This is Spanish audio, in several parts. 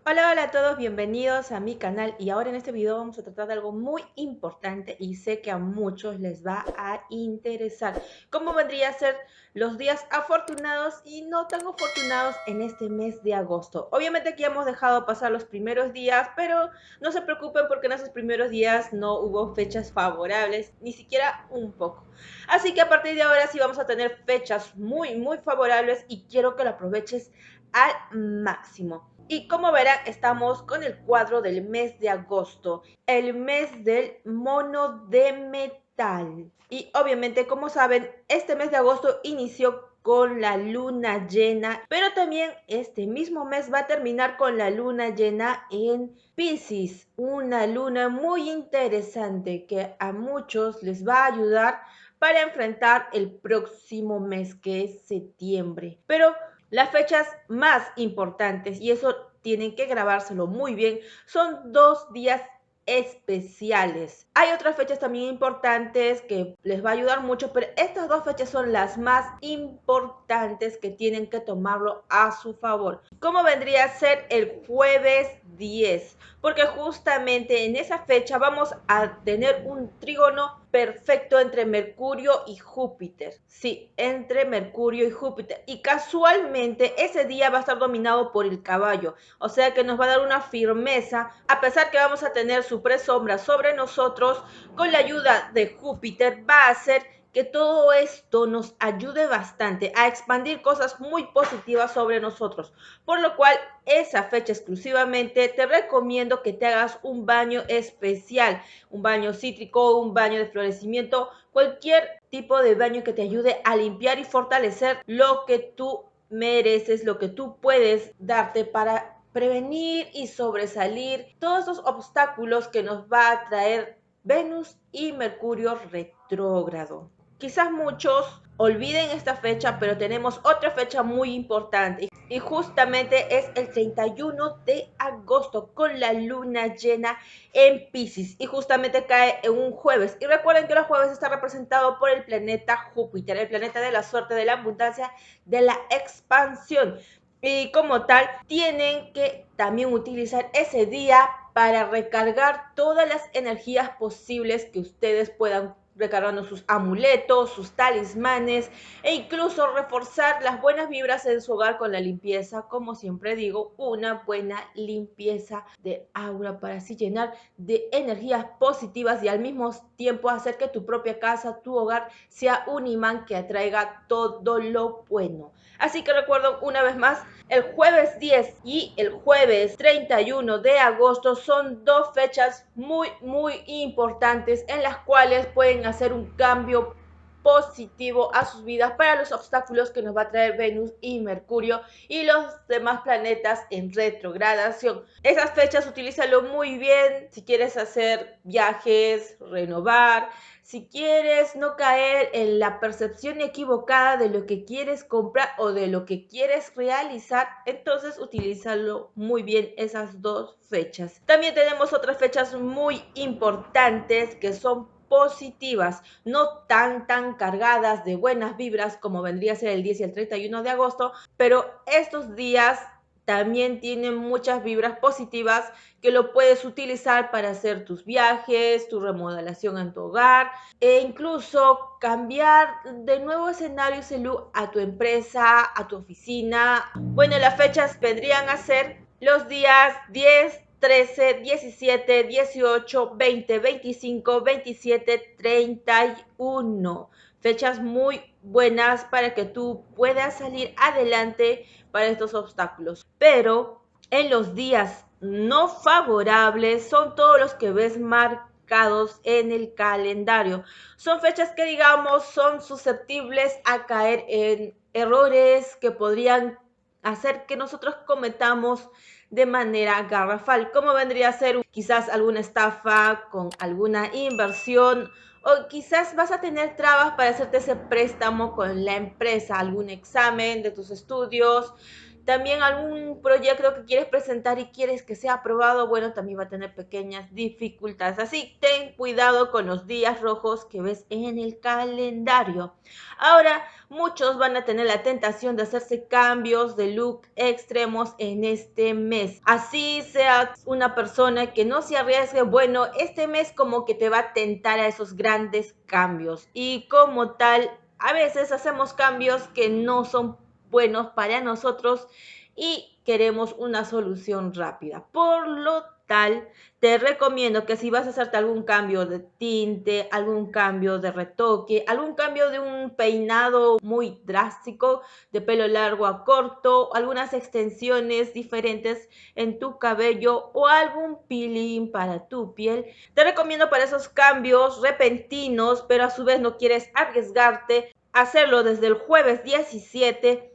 Hola, hola a todos, bienvenidos a mi canal y ahora en este video vamos a tratar de algo muy importante y sé que a muchos les va a interesar. ¿Cómo vendría a ser los días afortunados y no tan afortunados en este mes de agosto? Obviamente aquí hemos dejado pasar los primeros días, pero no se preocupen porque en esos primeros días no hubo fechas favorables, ni siquiera un poco. Así que a partir de ahora sí vamos a tener fechas muy favorables y quiero que lo aproveches al máximo. Y como verán, estamos con el cuadro del mes de agosto, el mes del mono de metal. Y obviamente, como saben, este mes de agosto inició con la luna llena, pero también este mismo mes va a terminar con la luna llena en Piscis, una luna muy interesante que a muchos les va a ayudar para enfrentar el próximo mes que es septiembre. Pero las fechas más importantes, y eso tienen que grabárselo muy bien, son 2 días especiales. Hay otras fechas también importantes que les va a ayudar mucho, pero estas dos fechas son las más importantes que tienen que tomarlo a su favor. ¿Cómo vendría a ser el jueves 10? Porque justamente en esa fecha vamos a tener un trígono perfecto entre Mercurio y Júpiter. Sí, entre Mercurio y Júpiter. Y casualmente ese día va a estar dominado por el caballo. O sea que nos va a dar una firmeza, a pesar que vamos a tener su presombra sobre nosotros, con la ayuda de Júpiter va a hacer que todo esto nos ayude bastante a expandir cosas muy positivas sobre nosotros. Por lo cual, esa fecha exclusivamente te recomiendo que te hagas un baño especial, un baño cítrico, un baño de florecimiento, cualquier tipo de baño que te ayude a limpiar y fortalecer lo que tú mereces, lo que tú puedes darte para prevenir y sobresalir todos esos obstáculos que nos va a traer Venus y Mercurio retrógrado. Quizás muchos olviden esta fecha, pero tenemos otra fecha muy importante y justamente es el 31 de agosto con la luna llena en Piscis y justamente cae en un jueves. Y recuerden que los jueves está representado por el planeta Júpiter, el planeta de la suerte, de la abundancia, de la expansión. Y como tal, tienen que también utilizar ese día para recargar todas las energías posibles que ustedes puedan recargando sus amuletos, sus talismanes e incluso reforzar las buenas vibras en su hogar con la limpieza, como siempre digo, una buena limpieza de aura para así llenar de energías positivas y al mismo tiempo hacer que tu propia casa, tu hogar sea un imán que atraiga todo lo bueno. Así que recuerdo una vez más, el jueves 10 y el jueves 31 de agosto son dos fechas muy importantes en las cuales pueden hacer un cambio positivo a sus vidas para los obstáculos que nos va a traer Venus y Mercurio y los demás planetas en retrogradación. Esas fechas utilízalo muy bien si quieres hacer viajes, renovar, si quieres no caer en la percepción equivocada de lo que quieres comprar o de lo que quieres realizar, entonces utilízalo muy bien esas dos fechas. También tenemos otras fechas muy importantes que son positivas, no tan cargadas de buenas vibras como vendría a ser el 10 y el 31 de agosto, pero estos días también tienen muchas vibras positivas que lo puedes utilizar para hacer tus viajes, tu remodelación en tu hogar e incluso cambiar de nuevo escenario a tu empresa, a tu oficina. Bueno, las fechas vendrían a ser los días 10, 13, 17, 18, 20, 25, 27, 31. Fechas muy buenas para que tú puedas salir adelante para estos obstáculos. Pero en los días no favorables son todos los que ves marcados en el calendario. Son fechas que digamos son susceptibles a caer en errores que podrían hacer que nosotros cometamos de manera garrafal, como vendría a ser quizás alguna estafa con alguna inversión o quizás vas a tener trabas para hacerte ese préstamo con la empresa, algún examen de tus estudios, También algún proyecto que quieres presentar y quieres que sea aprobado, bueno, también va a tener pequeñas dificultades. Así, ten cuidado con los días rojos que ves en el calendario. Ahora, muchos van a tener la tentación de hacerse cambios de look extremos en este mes. Así seas una persona que no se arriesgue, bueno, este mes como que te va a tentar a esos grandes cambios. Y como tal, a veces hacemos cambios que no son buenos para nosotros y queremos una solución rápida. Por lo tal, te recomiendo que si vas a hacerte algún cambio de tinte, algún cambio de retoque, algún cambio de un peinado muy drástico, de pelo largo a corto, algunas extensiones diferentes en tu cabello o algún peeling para tu piel, te recomiendo para esos cambios repentinos, pero a su vez no quieres arriesgarte, hacerlo desde el jueves 17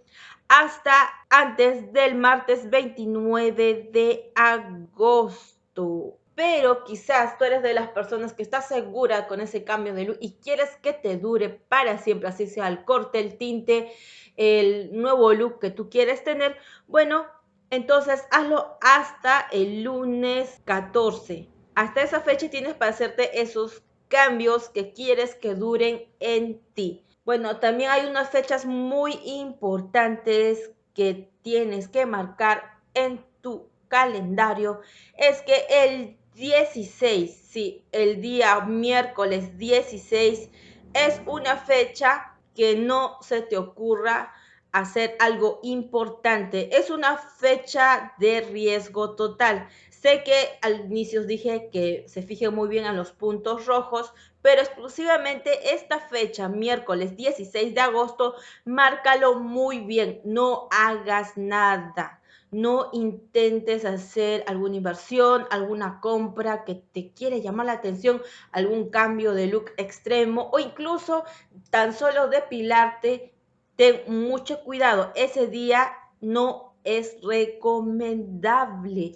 hasta antes del martes 29 de agosto. Pero quizás tú eres de las personas que estás segura con ese cambio de look y quieres que te dure para siempre, así sea el corte, el tinte, el nuevo look que tú quieres tener. Bueno, entonces hazlo hasta el lunes 14. Hasta esa fecha tienes para hacerte esos cambios que quieres que duren en ti. Bueno, también hay unas fechas muy importantes que tienes que marcar en tu calendario. Es que el 16, sí, el día miércoles 16 es una fecha que no se te ocurra hacer algo importante. Es una fecha de riesgo total. Sé que al inicio os dije que se fijen muy bien a los puntos rojos, pero exclusivamente esta fecha, miércoles 16 de agosto, márcalo muy bien, no hagas nada. No intentes hacer alguna inversión, alguna compra que te quiere llamar la atención, algún cambio de look extremo o incluso tan solo depilarte. Ten mucho cuidado, ese día no es recomendable.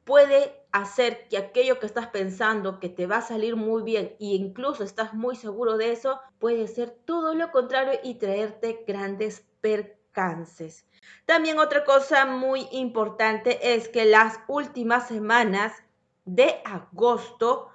Puede hacer que aquello que estás pensando que te va a salir muy bien e incluso estás muy seguro de eso, puede ser todo lo contrario y traerte grandes percances. También otra cosa muy importante es que las últimas semanas de agosto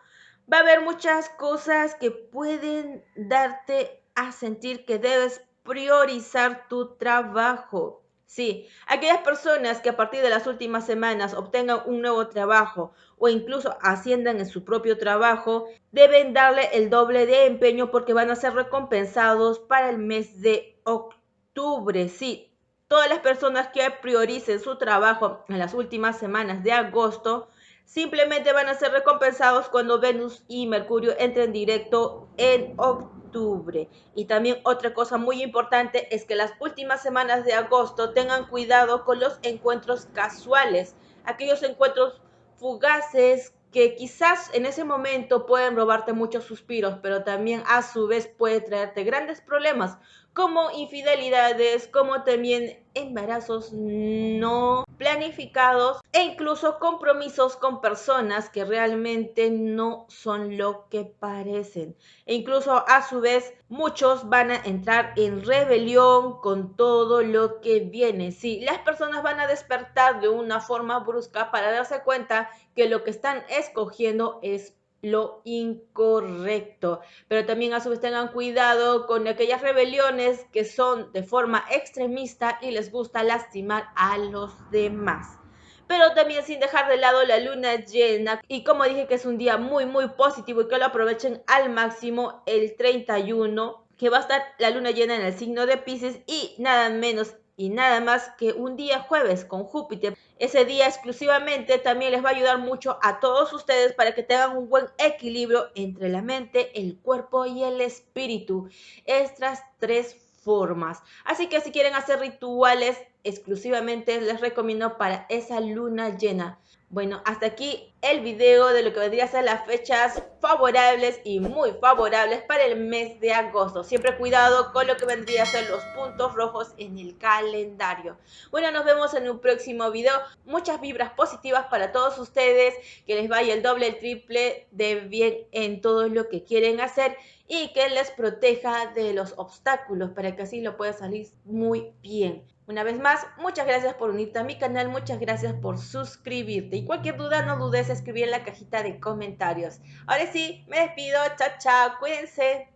va a haber muchas cosas que pueden darte a sentir que debes priorizar tu trabajo. Sí, aquellas personas que a partir de las últimas semanas obtengan un nuevo trabajo o incluso asciendan en su propio trabajo, deben darle el doble de empeño porque van a ser recompensados para el mes de octubre. Sí, todas las personas que prioricen su trabajo en las últimas semanas de agosto simplemente van a ser recompensados cuando Venus y Mercurio entren directo en octubre. Y también otra cosa muy importante es que las últimas semanas de agosto tengan cuidado con los encuentros casuales, aquellos encuentros fugaces que quizás en ese momento pueden robarte muchos suspiros, pero también a su vez puede traerte grandes problemas, como infidelidades, como también embarazos no planificados e incluso compromisos con personas que realmente no son lo que parecen. E incluso a su vez muchos van a entrar en rebelión con todo lo que viene. Sí, las personas van a despertar de una forma brusca para darse cuenta que lo que están escogiendo es lo incorrecto, pero también a su vez tengan cuidado con aquellas rebeliones que son de forma extremista y les gusta lastimar a los demás. Pero también sin dejar de lado la luna llena, y como dije que es un día muy muy positivo y que lo aprovechen al máximo el 31, que va a estar la luna llena en el signo de Piscis y nada menos y nada más que un día jueves con Júpiter. Ese día exclusivamente también les va a ayudar mucho a todos ustedes para que tengan un buen equilibrio entre la mente, el cuerpo y el espíritu. Estas tres formas. Así que si quieren hacer rituales exclusivamente les recomiendo para esa luna llena. Bueno, hasta aquí el video de lo que vendría a ser las fechas favorables y muy favorables para el mes de agosto. Siempre cuidado con lo que vendría a ser los puntos rojos en el calendario. Bueno, nos vemos en un próximo video. Muchas vibras positivas para todos ustedes. Que les vaya el doble, el triple de bien en todo lo que quieren hacer y que les proteja de los obstáculos para que así lo puedan salir muy bien. Una vez más, muchas gracias por unirte a mi canal, muchas gracias por suscribirte y cualquier duda no dudes en escribir en la cajita de comentarios. Ahora sí, me despido, chao, chao, cuídense.